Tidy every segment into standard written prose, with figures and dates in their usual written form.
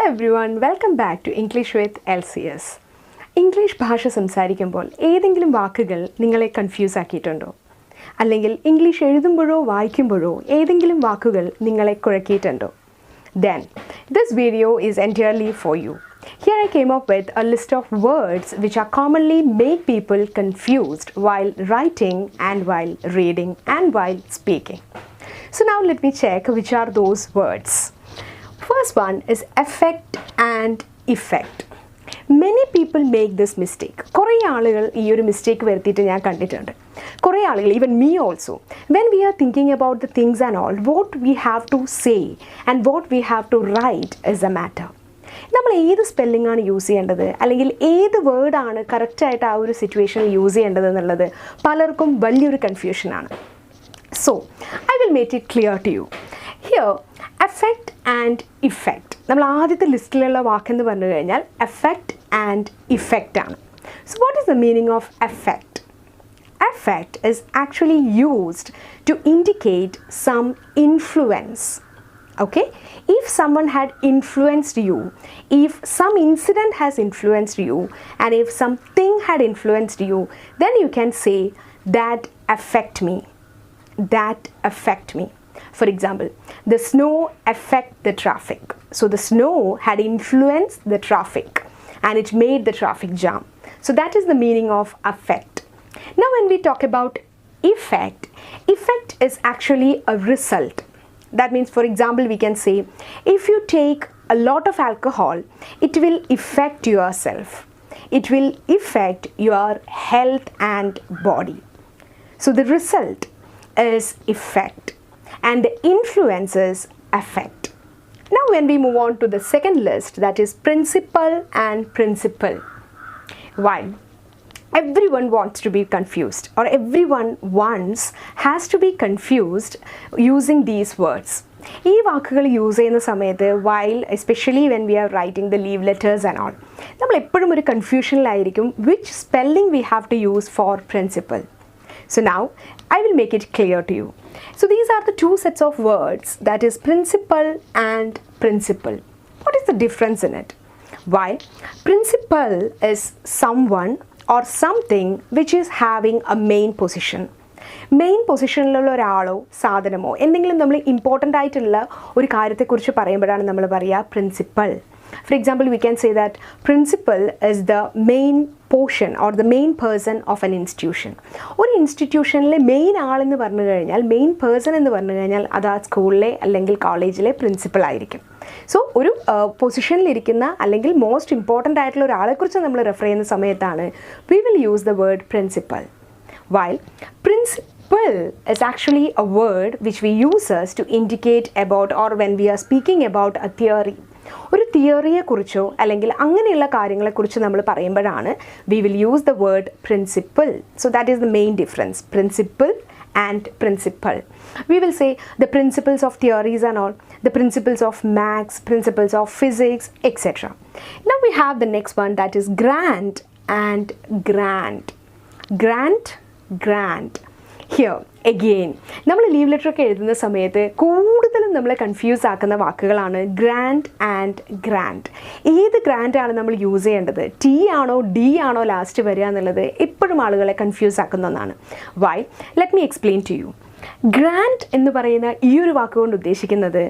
everyone, welcome back to English with LCS. English ഭാഷ സംസാരിക്കുമ്പോൾ ഏതെങ്കിലും വാക്കുകൾ നിങ്ങളെ കൺഫ്യൂസ് ആക്കിയിട്ടുണ്ടോ? അല്ലെങ്കിൽ ഇംഗ്ലീഷ് എഴുതുമ്പോഴോ വായിക്കുമ്പോഴോ ഏതെങ്കിലും വാക്കുകൾ നിങ്ങളെ കുഴക്കിയിട്ടുണ്ടോ? Then this video is entirely for you. Here I came up with a list of words which are commonly make people confused while writing and while reading and while speaking. So now let me check which are those words. First one is affect and effect. Many people make this mistake. കുറേ ആളുകൾ ഈ ഒരു mistake വരുത്തിയിട്ട് ഞാൻ കണ്ടിട്ടുണ്ട്. കുറേ ആളുകൾ, even me also, when we are thinking about the things and all, what we have to say and what we have to write is a matter. നമ്മൾ ഏത് സ്പെല്ലിംഗ് ആണ് യൂസ് ചെയ്യേണ്ടത്, അല്ലെങ്കിൽ ഏത് വേർഡാണ് കറക്റ്റായിട്ട് ആ ഒരു സിറ്റുവേഷനിൽ യൂസ് ചെയ്യേണ്ടത് എന്നുള്ളത് പലർക്കും വലിയൊരു കൺഫ്യൂഷനാണ്. So, I will make it clear to you. Here, affect and effect. നമ്മൾ ആദ്യത്തെ ലിസ്റ്റിലുള്ള വാക്കെന്ന് പറഞ്ഞു കഴിഞ്ഞാൽ affect and effect ആണ്. So, what is the meaning of affect? Affect is actually used to indicate some influence. Okay? If someone had influenced you, if some incident has influenced you, and if something had influenced you, then you can say that affect me. That affect me. For example, the snow affect the traffic. So the snow had influenced the traffic and it made the traffic jam. So that is the meaning of affect. Now when we talk about effect, effect is actually a result. That means, for example, we can say, if you take a lot of alcohol, it will affect yourself. It will affect your health and body. So the result is effect and the influence is affect. Now when we move on to the second list, that is principle and principle. Why? Everyone wants to be confused, or everyone once has to be confused using these words. ഈ വാക്കുകൾ use ചെയ്യുന്ന സമയത്ത് while especially when we are writing the leave letters and all, നമ്മൾ എപ്പോഴും ഒരു കൺഫ്യൂഷനിലായിരിക്കും which spelling we have to use for principle. So now I will make it clear to you. So these are the two sets of words, that is principle and principle. What is the difference in it? Why? Principle is someone or something which is having a main position. Main പൊസിഷനിലുള്ള ഒരാളോ സാധനമോ എന്തെങ്കിലും നമ്മൾ important ആയിട്ടുള്ള ഒരു കാര്യത്തെക്കുറിച്ച് പറയുമ്പോഴാണ് നമ്മൾ പറയുക principal. For example, we can say that principal is the main portion or the main person of an institution. ഒരു ഇൻസ്റ്റിറ്റ്യൂഷനിലെ മെയിൻ ആളെന്ന് പറഞ്ഞു കഴിഞ്ഞാൽ, മെയിൻ പേഴ്സൺ എന്ന് പറഞ്ഞു കഴിഞ്ഞാൽ അത് ആ സ്കൂളിലെ അല്ലെങ്കിൽ കോളേജിലെ പ്രിൻസിപ്പൽ ആയിരിക്കും. സോ ഒരു പൊസിഷനിലിരിക്കുന്ന അല്ലെങ്കിൽ മോസ്റ്റ് ഇമ്പോർട്ടൻ്റ് ആയിട്ടുള്ള ഒരാളെക്കുറിച്ച് നമ്മൾ റെഫർ ചെയ്യുന്ന സമയത്താണ് we will use the word principal. While principle is actually a word which we use to indicate about, or when we are speaking about a theory, ഒരു തിയറിയെക്കുറിച്ചോ അല്ലെങ്കിൽ അങ്ങനെയുള്ള കാര്യങ്ങളെക്കുറിച്ച് നമ്മൾ പറയുമ്പോഴാണ് we will use the word principle. So that is the main difference, principle and principle. We will say the principles of theories and all, the principles of maths, principles of physics, etc. Now we have the next one, that is grant and grant. Grant, grant. Here again, നമ്മൾ leave letter ഒക്കെ എഴുതുന്ന സമയത്ത് കൂടുതലും നമ്മളെ confuse ആക്കുന്ന വാക്കുകളാണ് grand and grand. ഏത് grand ആണ് നമ്മൾ യൂസ് ചെയ്യേണ്ടത്, ടി ആണോ ഡി ആണോ ലാസ്റ്റ് വരിക എന്നുള്ളത് എപ്പോഴും ആളുകളെ കൺഫ്യൂസ് ആക്കുന്ന ഒന്നാണ്. Why? Let me explain to you. Grand എന്ന് പറയുന്ന ഈ ഒരു വാക്കുകൊണ്ട് ഉദ്ദേശിക്കുന്നത്,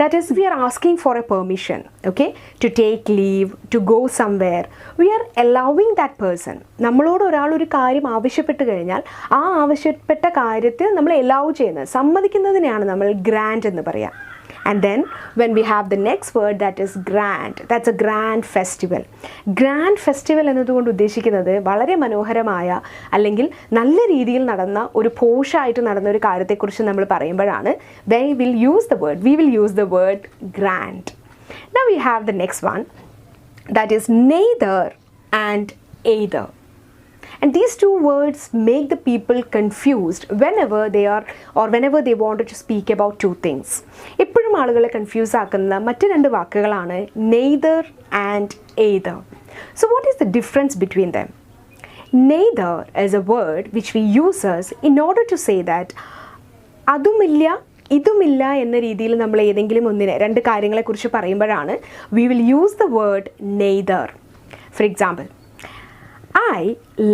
that is, we are asking for a permission, okay, to take leave, to go somewhere. We are allowing that person. നമ്മളോട് ഒരാൾ ഒരു കാര്യം ആവശ്യപ്പെട്ട് കഴിഞ്ഞാൽ ആ ആവശ്യപ്പെട്ട കാര്യത്തിൽ നമ്മൾ allow ചെയ്യുന്നത്, സമ്മതിക്കുന്നതിനെയാണ് നമ്മൾ grant എന്ന് പറയുക. And then when we have the next word, that is grand, that's a grand festival. Grand festival എന്നതുകൊണ്ട് ഉദ്ദേശിക്കുന്നത് വളരെ മനോഹരമായ അല്ലെങ്കിൽ നല്ല രീതിയിൽ നടന്ന ഒരു പോഷായിട്ട് നടന്ന ഒരു കാര്യത്തെക്കുറിച്ച് നമ്മൾ പറയുമ്പോഴാണ് we will use the word grand. Now we have the next one, that is neither and either. And these two words make the people confused whenever they wanted to speak about two things. എപ്പോഴും ആളുകളെ confuse ആക്കുന്ന മറ്റ് രണ്ട് വാക്കുകളാണ് neither and either. So what is the difference between them? Neither is a word which we use in order to say that അതുമില്ല ഇതുമില്ല എന്ന രീതിയിൽ നമ്മൾ ഏതെങ്കിലും ഒന്നിനെ രണ്ട് കാര്യങ്ങളെക്കുറിച്ച് പറയുമ്പോഴാണ് we will use the word neither. For example, I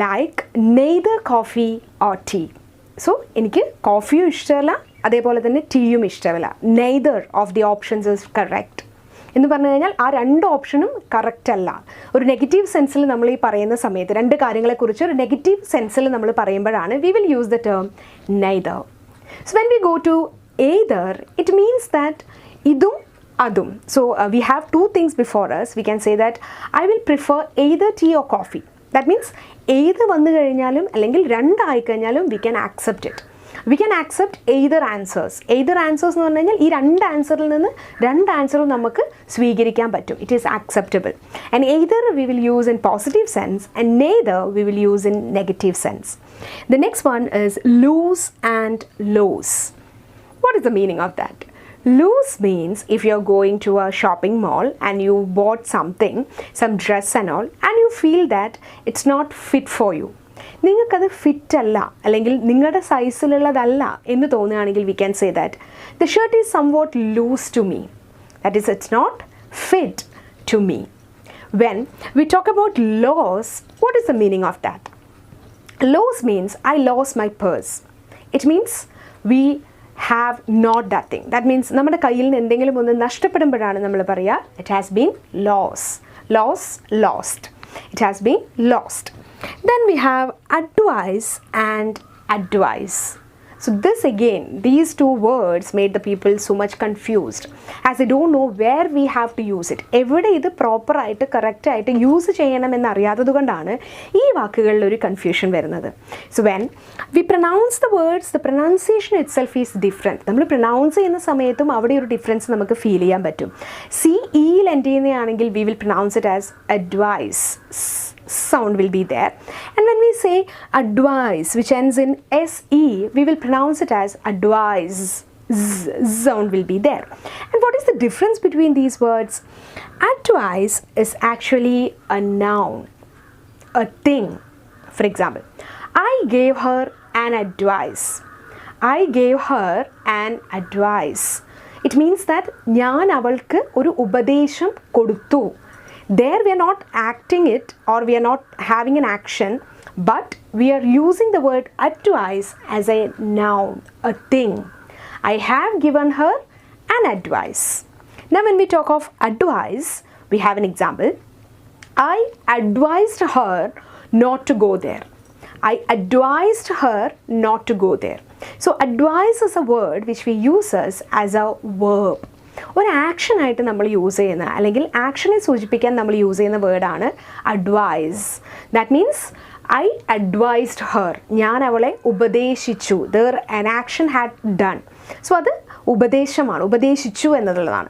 like neither coffee or tea. So എനിക്ക് കോഫിയും ഇഷ്ടമല്ല, അതേപോലെ തന്നെ ടീയും ഇഷ്ടമല്ല. neither of the options is correct എന്ന് പറഞ്ഞു കഴിഞ്ഞാൽ ആ രണ്ട് ഓപ്ഷനും കറക്റ്റ് അല്ല. ഒരു നെഗറ്റീവ് സെൻസിൽ നമ്മൾ ഈ പറയുന്ന സമയത്ത് രണ്ട് കാര്യങ്ങളെക്കുറിച്ച് ഒരു നെഗറ്റീവ് സെൻസിൽ നമ്മൾ പറയുമ്പോഴാണ് we will use the term neither. So when we go to either, it means that idum adum. So we have two things before us. We can say that I will prefer either tea or coffee. That means either വന്നു കഴിഞ്ഞാലും അല്ലെങ്കിൽ രണ്ടായി കഴിഞ്ഞാലും we can accept it. We can accept either answers. Either answers എന്ന് പറഞ്ഞു കഴിഞ്ഞാൽ ഈ രണ്ട് ആൻസറിൽ നിന്ന് രണ്ട് ആൻസറും നമുക്ക് സ്വീകരിക്കാൻ പറ്റും. It is acceptable. And either we will use in positive sense and neither we will use in negative sense. The next one is lose and lose. What is the meaning of that? Lose means if you're going to a shopping mall and you bought something, some dress and all, and you feel that it's not fit for you. നിങ്ങൾക്കത് fit അല്ല അല്ലെങ്കിൽ നിങ്ങളുടെ സൈസിലുള്ളതല്ല എന്ന് തോന്നുകയാണെങ്കിൽ we can say that the shirt is somewhat loose to me. That is, it's not fit to me. When we talk about loss, what is the meaning of that? Loss means I lost my purse. It means we have not that thing. That means നമ്മുടെ കയ്യിൽ നിന്ന് എന്തെങ്കിലും ഒന്ന് നഷ്ടപ്പെടുമ്പോഴാണ് നമ്മൾ പറയുക it has been lost. It has been lost. Then we have advice and advice. So this again, these two words made the people so much confused as they don't know where we have to use it. എവിടെ ഇത് proper ആയിട്ട് correct ആയിട്ട് use ചെയ്യണമെന്ന് അറിയാത്തതുകൊണ്ടാണ് ഈ വാക്കുകളിൽ ഒരു confusion വരുന്നത്. So when we pronounce the words, the pronunciation itself is different. നമ്മൾ പ്രൊനൗൺസ് ചെയ്യുന്ന സമയത്തും അവിടെ ഒരു ഡിഫറൻസ് നമുക്ക് ഫീൽ ചെയ്യാൻ പറ്റും. CEയിൽ end ചെയ്യുന്നതാണെങ്കിൽ we will pronounce it as advice. Sound will be there. And when we say advice which ends in SE, we will pronounce it as advise. Sound will be there. And what is the difference between these words? Advice is actually a noun, a thing. For example, I gave her an advice. I gave her an advice. It means that ഞാൻ അവൾക്ക് ഒരു ഉപദേശം കൊടുത്തു. There we are not acting it or we are not having an action, but we are using the word advice as a noun, a thing. I have given her an advice. Now when we talk of advice, we have an example. I advised her not to go there. I advised her not to go there. So advice is a word which we use as a verb. ഒരു ആക്ഷനായിട്ട് നമ്മൾ use ചെയ്യുന്ന അല്ലെങ്കിൽ ആക്ഷനെ സൂചിപ്പിക്കാൻ നമ്മൾ use ചെയ്യുന്ന വേർഡാണ് advise. That means I advised her. ഞാൻ അവളെ ഉപദേശിച്ചു. There an action had done. So അത് ഉപദേശമാണ്, ഉപദേശിച്ചു എന്നുള്ളതാണ്.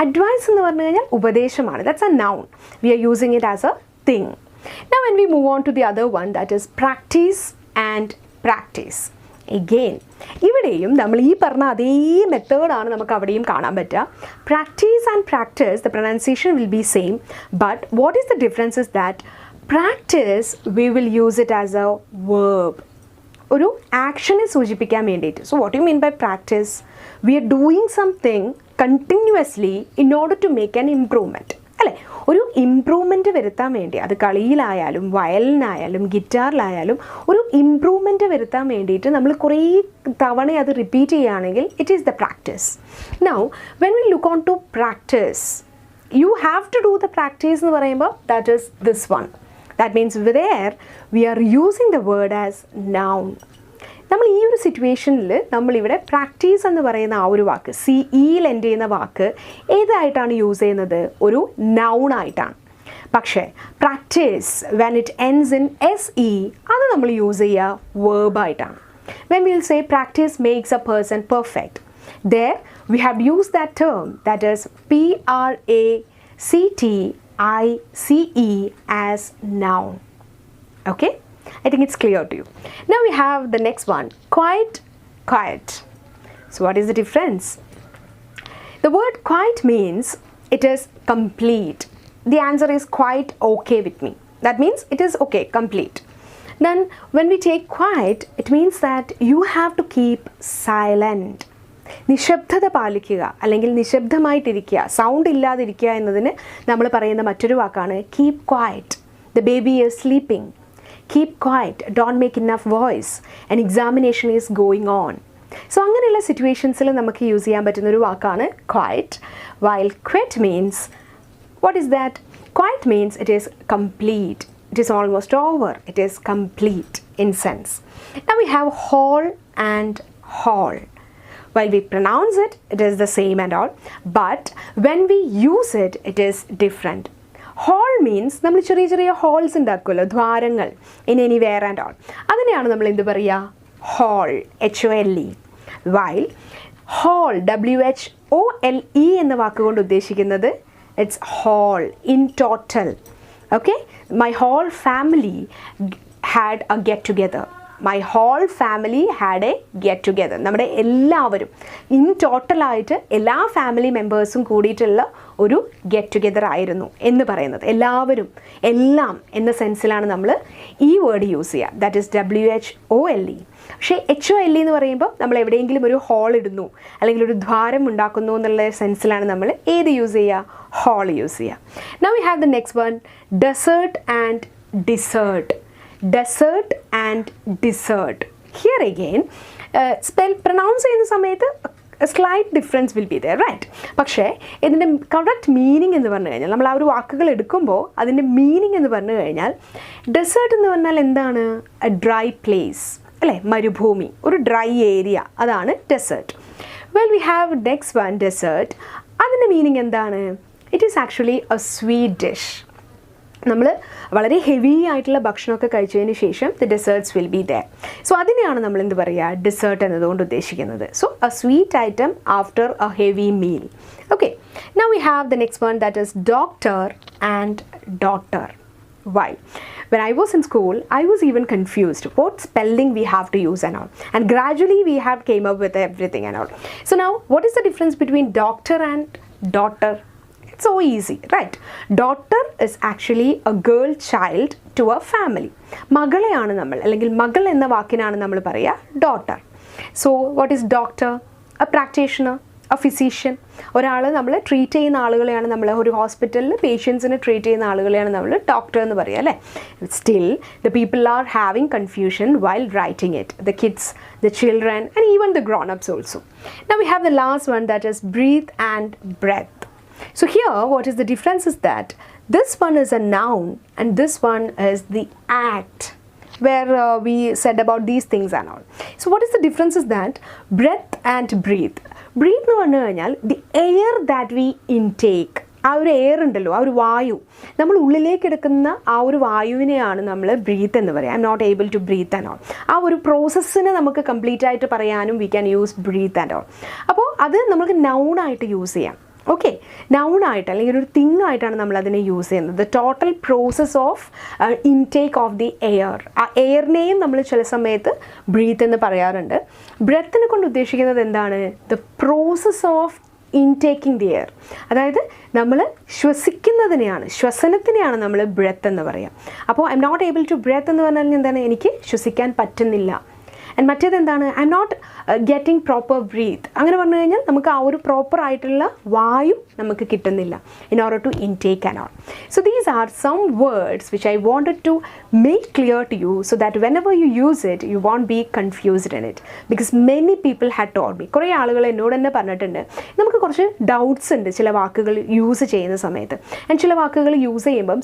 അഡ്വൈസ് എന്ന് പറഞ്ഞു കഴിഞ്ഞാൽ ഉപദേശമാണ്. That's a noun. We are using it as a thing. Now when we move on to the other one, that is practice and practice. Again, ഇവിടെയും നമ്മൾ ഈ പറഞ്ഞ അതേ മെത്തേഡാണ് നമുക്ക് അവിടെയും കാണാൻ പറ്റുക. Practice and practice, the pronunciation will be same, but what is the difference is that practise we will use it as a verb, ഒരു ആക്ഷനെ സൂചിപ്പിക്കാൻ വേണ്ടിയിട്ട്. So what you mean by practice? We are doing something continuously in order to make an improvement, അല്ലേ? ഒരു improvement വരുത്താൻ വേണ്ടി, അത് കളിയിലായാലും വയലിനായാലും ഗിറ്റാറിലായാലും ഒരു ഇംപ്രൂവ്മെൻറ്റ് വരുത്താൻ വേണ്ടിയിട്ട് നമ്മൾ കുറേ തവണ അത് റിപ്പീറ്റ് ചെയ്യുകയാണെങ്കിൽ it is the practice. Now when we look on to practise, you have to do the practice എന്ന് പറയുമ്പോൾ that is this one. That means there we are using the word as noun. നമ്മൾ ഈ ഒരു സിറ്റുവേഷനിൽ നമ്മളിവിടെ practice എന്ന് പറയുന്ന ആ ഒരു വാക്ക്, CEയിൽ എൻഡ് ചെയ്യുന്ന വാക്ക് ഏതായിട്ടാണ് യൂസ് ചെയ്യുന്നത്? ഒരു നൗൺ ആയിട്ടാണ്. പക്ഷേ practise when it ends in SE അത് നമ്മൾ യൂസ് ചെയ്യുക വേർബായിട്ടാണ്. When will say practise makes a person perfect, there we have used that term, that is PRACTICE as noun. Okay? I think it's clear to you. Now we have the next one, quiet. So what is the difference? The word quiet means it is complete. The answer is quite okay with me. That means it is okay, complete. Then when we take quiet, it means that you have to keep silent. നിശബ്ദത പാലിക്കുക അല്ലെങ്കിൽ നിശബ്ദമായിട്ടിരിക്കുക, sound ഇല്ലാതിരിക്കുക എന്നതിന് നമ്മൾ പറയുന്ന മറ്റൊരു വാക്കാണ് keep quiet. The baby is sleeping. Keep quiet, don't make enough voice, an examination is going on. So അങ്ങനെയുള്ള സിറ്റുവേഷൻസിൽ നമുക്ക് യൂസ് ചെയ്യാൻ പറ്റുന്ന ഒരു വാക്കാണ് quiet. While quiet means, what is that? Quiet means it is complete. It is almost over. It is complete in sense. Now we have whole and whole. While we pronounce it, it is the same and all. But when we use it, it is different. Whole means നമ്മൾ ചെറിയ ചെറിയ holes ഉണ്ടാക്കുമല്ലോ, ദ്വാരങ്ങൾ, in anywhere and all. അതിനെയാണ് നമ്മൾ എന്ത് പറയുക? whole, HOLE. While whole, WHOLE എന്ന വാക്കുകൊണ്ട് ഉദ്ദേശിക്കുന്നത് it's whole, in total. Okay, my whole family had a get together. My whole family had a get together. നമ്മുടെ എല്ലാവരും ഇൻ ടോട്ടലായിട്ട് എല്ലാ ഫാമിലി മെമ്പേഴ്സും കൂടിയിട്ടുള്ള ഒരു ഗെറ്റ് ടുഗെദർ ആയിരുന്നു എന്ന് പറയുന്നത്. എല്ലാവരും, എല്ലാം എന്ന സെൻസിലാണ് നമ്മൾ ഈ വേർഡ് യൂസ് ചെയ്യുക. That is WHOLE. പക്ഷേ HOLE എന്ന് പറയുമ്പോൾ നമ്മൾ എവിടെയെങ്കിലും ഒരു ഹോൾ ഇടുന്നു അല്ലെങ്കിൽ ഒരു ദ്വാരം ഉണ്ടാക്കുന്നു എന്നുള്ള സെൻസിലാണ് നമ്മൾ ഏത് യൂസ് ചെയ്യുക? ഹോൾ യൂസ് ചെയ്യുക. Now we have the next one, desert and dessert. Desert and dessert. Here again, pronounce ചെയ്യുന്ന സമയത്ത് slight difference will be there, right? പക്ഷേ ഇതിൻ്റെ കറക്റ്റ് മീനിങ് എന്ന് പറഞ്ഞു കഴിഞ്ഞാൽ, നമ്മൾ ആ ഒരു വാക്കുകൾ എടുക്കുമ്പോൾ അതിൻ്റെ മീനിങ് എന്ന് പറഞ്ഞു കഴിഞ്ഞാൽ, ഡെസേർട്ട് എന്ന് പറഞ്ഞാൽ എന്താണ്? എ ഡ്രൈ പ്ലേസ്, അല്ലേ? മരുഭൂമി, ഒരു ഡ്രൈ ഏരിയ, അതാണ് desert. Well we have next one, dessert. അതിൻ്റെ മീനിങ് എന്താണ്? It is actually a sweet dish. നമ്മൾ വളരെ ഹെവി ആയിട്ടുള്ള ഭക്ഷണമൊക്കെ കഴിച്ചതിന് ശേഷം the desserts will be there. So അതിനെയാണ് നമ്മൾ എന്ത് പറയുക? ഡെസേർട്ട് എന്നതുകൊണ്ട് ഉദ്ദേശിക്കുന്നത്. So a sweet item after a heavy meal. Okay, now we have the next one, that is doctor and daughter. Why? When I was in school, I was even confused what spelling we have to use and all. And gradually we have came up with everything and all. So now, what is the difference between doctor and daughter? It's so easy, right? Daughter is actually a girl child to a family. മകളെയാണ് നമ്മൾ, അല്ലെങ്കിൽ മകൾ എന്ന വാക്കിനാണ് നമ്മൾ പറയുക daughter. So what is doctor? A practitioner, A physician. ഒരാൾ നമ്മൾ treat ചെയ്യുന്ന ആളുകളെയാണ് നമ്മൾ, ഒരു ഹോസ്പിറ്റലിൽ പേഷ്യൻസിനെ ട്രീറ്റ് ചെയ്യുന്ന ആളുകളെയാണ് നമ്മൾ ഡോക്ടർ എന്ന് പറയുക, അല്ലേ? Still the people are having confusion while writing it, the kids, the children, and even the grown-ups also. Now we have the last one, that is breathe and breath. So here what is the difference is that this one is a noun and this one is the act where we said about these things and all. So what is the difference is that breath and breathe. Breathe എന്ന് പറഞ്ഞു കഴിഞ്ഞാൽ the air that we intake. ആ ഒരു air ഉണ്ടല്ലോ, ആ ഒരു വായു, നമ്മൾ ഉള്ളിലേക്ക് എടുക്കുന്ന ആ ഒരു വായുവിനെയാണ് നമ്മൾ ബ്രീത്ത് എന്ന് പറയുക. I M not able to breathe and all. ആ ഒരു പ്രോസസ്സിനെ നമുക്ക് കംപ്ലീറ്റ് ആയിട്ട് പറയാനും we can use breath and all. അപ്പോൾ അത് നമുക്ക് നൗണായിട്ട് യൂസ് ചെയ്യാം. ഓക്കെ, നൗണായിട്ട് അല്ലെങ്കിൽ ഒരു തിങ് ആയിട്ടാണ് നമ്മൾ അതിനെ യൂസ് ചെയ്യുന്നത്. The total process of intake of the air. ആ എയറിനെയും നമ്മൾ ചില സമയത്ത് ബ്രീത്ത് എന്ന് പറയാറുണ്ട്. ബ്രെത്തിനെ കൊണ്ട് ഉദ്ദേശിക്കുന്നത് എന്താണ്? The process of intaking the air. അതായത് നമ്മൾ ശ്വസിക്കുന്നതിനെയാണ്, ശ്വസനത്തിനെയാണ് നമ്മൾ ബ്രെത്ത് എന്ന് പറയുക. അപ്പോൾ I M not able to breath എന്ന് പറഞ്ഞാൽ എന്താണ്? എനിക്ക് ശ്വസിക്കാൻ പറ്റുന്നില്ല. ആൻഡ് മറ്റേത് എന്താണ്? I M not getting proper breath. അങ്ങനെ പറഞ്ഞു കഴിഞ്ഞാൽ നമുക്ക് ആ ഒരു പ്രോപ്പർ ആയിട്ടുള്ള വായു നമുക്ക് കിട്ടുന്നില്ല in order to intake and all. So these are some words which I wanted to make clear to you so that whenever you use it you won't be confused in it. Because many people had told me, കുറേ ആളുകൾ എന്നോട് തന്നെ പറഞ്ഞിട്ടുണ്ട് നമുക്ക് കുറച്ച് doubts ഉണ്ട് ചില വാക്കുകൾ യൂസ് ചെയ്യുന്ന സമയത്ത്. ആൻഡ് ചില വാക്കുകൾ യൂസ് ചെയ്യുമ്പം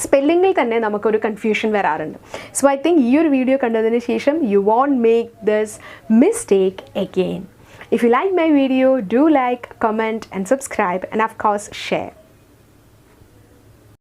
സ്പെല്ലിങ്ങിൽ തന്നെ നമുക്കൊരു കൺഫ്യൂഷൻ വരാറുണ്ട്. സോ ഐ തിങ്ക് ഈ ഒരു വീഡിയോ കണ്ടതിന് ശേഷം you won't make this mistake again. If you like my video, do like, comment and subscribe and of course share.